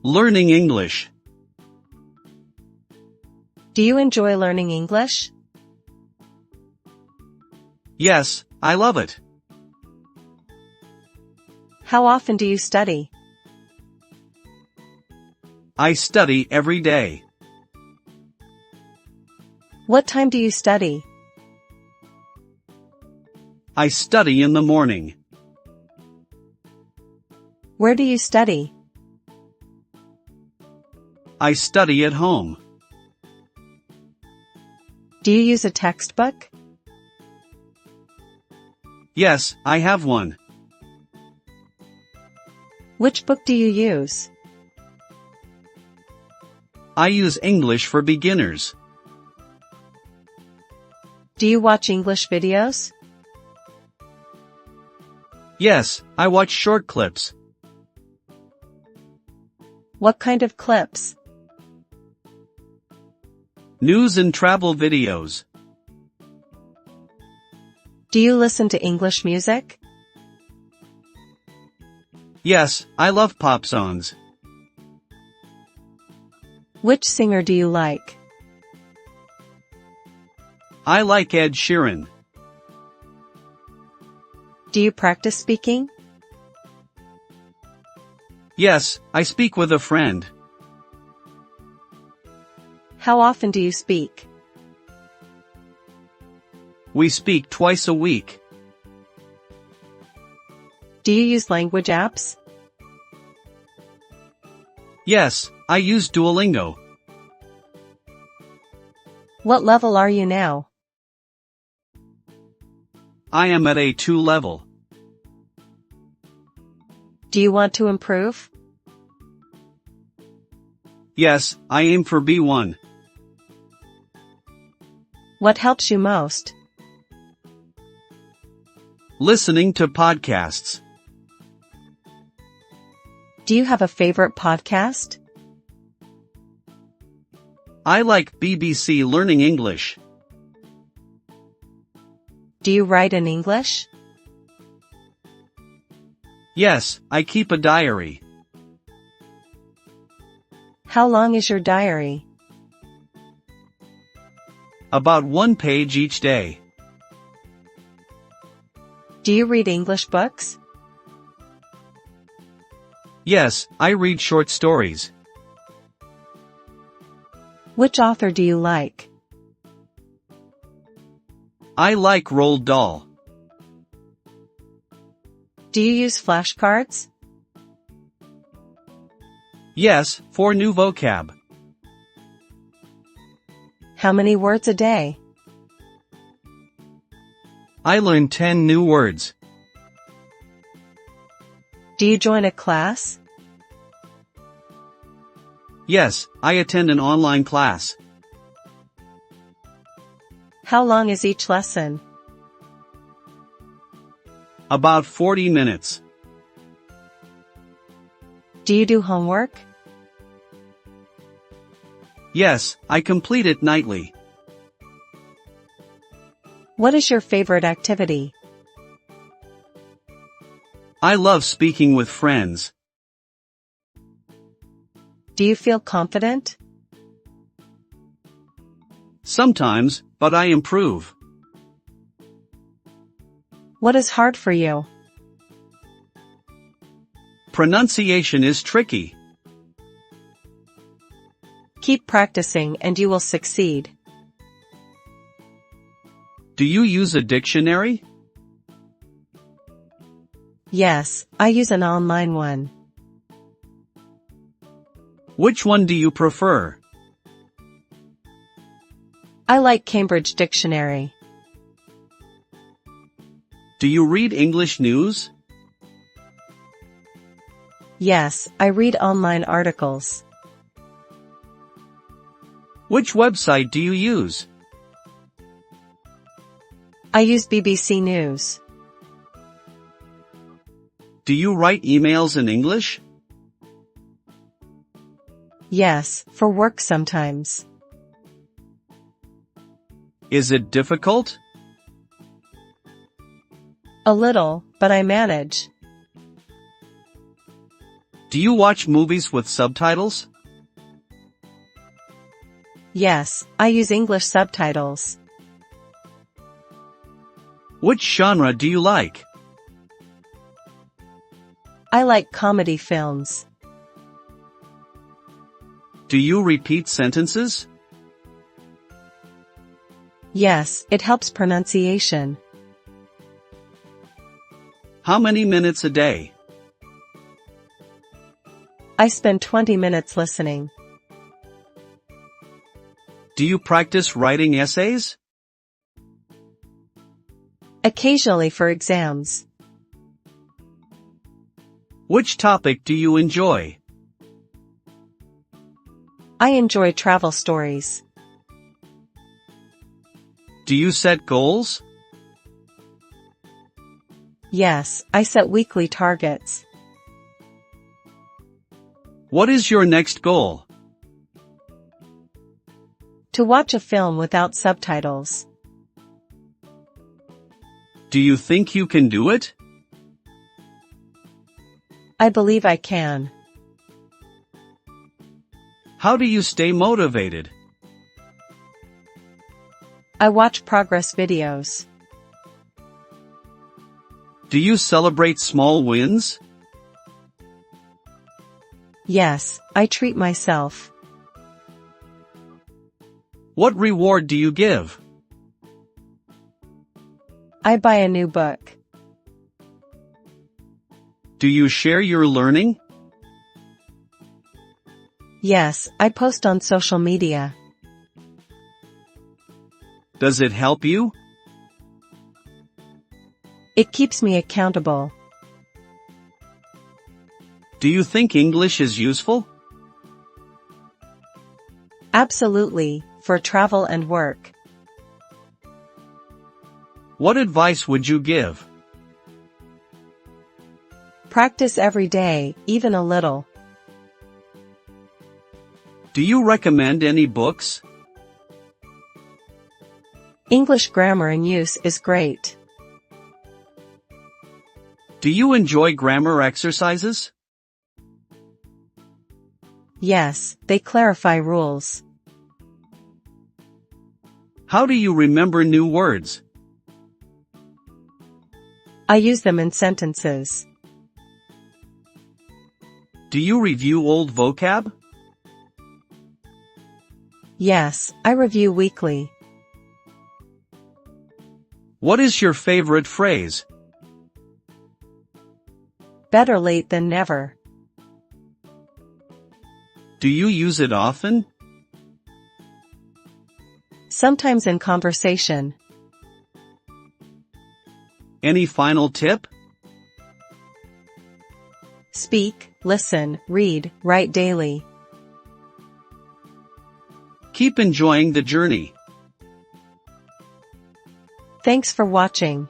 Learning English. Do you enjoy learning English? Yes, I love it. How often do you study? I study every day. What time do you study? I study in the morning. Where do you study? I study at home. Do you use a textbook? Yes, I have one. Which book do you use? I use English for beginners. Do you watch English videos? Yes, I watch short clips. What kind of clips? News and travel videos. Do you listen to English music? Yes, I love pop songs. Which singer do you like? I like Ed Sheeran. Do you practice speaking? Yes, I speak with a friend. How often do you speak? We speak twice a week. Do you use language apps? Yes, I use Duolingo. What level are you now? I am at A2 level. Do you want to improve? Yes, I aim for B1. What helps you most? Listening to podcasts. Do you have a favorite podcast? I like BBC Learning English. Do you write in English? Yes, I keep a diary. How long is your diary? About 1 page each day. Do you read English books? Yes, I read short stories. Which author do you like? I like Roald Dahl. Do you use flashcards? Yes, for new vocab. How many words a day? I learn 10 new words. Do you join a class? Yes, I attend an online class. How long is each lesson? About 40 minutes. Do you do homework? Yes, I complete it nightly. What is your favorite activity? I love speaking with friends. Do you feel confident? Sometimes, but I improve. What is hard for you? Pronunciation is tricky. Keep practicing and you will succeed. Do you use a dictionary? Yes, I use an online one. Which one do you prefer? I like Cambridge Dictionary. Do you read English news? Yes, I read online articles. Which website do you use? I use BBC News. Do you write emails in English? Yes, for work sometimes. Is it difficult? A little, but I manage. Do you watch movies with subtitles? Yes, I use English subtitles. Which genre do you like? I like comedy films. Do you repeat sentences? Yes, it helps pronunciation. How many minutes a day? I spend 20 minutes listening. Do you practice writing essays? Occasionally for exams. Which topic do you enjoy? I enjoy travel stories. Do you set goals? Yes, I set weekly targets. What is your next goal? To watch a film without subtitles. Do you think you can do it? I believe I can. How do you stay motivated? I watch progress videos. Do you celebrate small wins? Yes, I treat myself. What reward do you give? I buy a new book. Do you share your learning? Yes, I post on social media. Does it help you? It keeps me accountable. Do you think English is useful? Absolutely, for travel and work. What advice would you give? Practice every day, even a little. Do you recommend any books? English grammar in use is great. Do you enjoy grammar exercises? Yes, they clarify rules. How do you remember new words? I use them in sentences. Do you review old vocab? Yes, I review weekly. What is your favorite phrase? Better late than never. Do you use it often? Sometimes in conversation. Any final tip? Speak, listen, read, write daily. Keep enjoying the journey. Thanks for watching.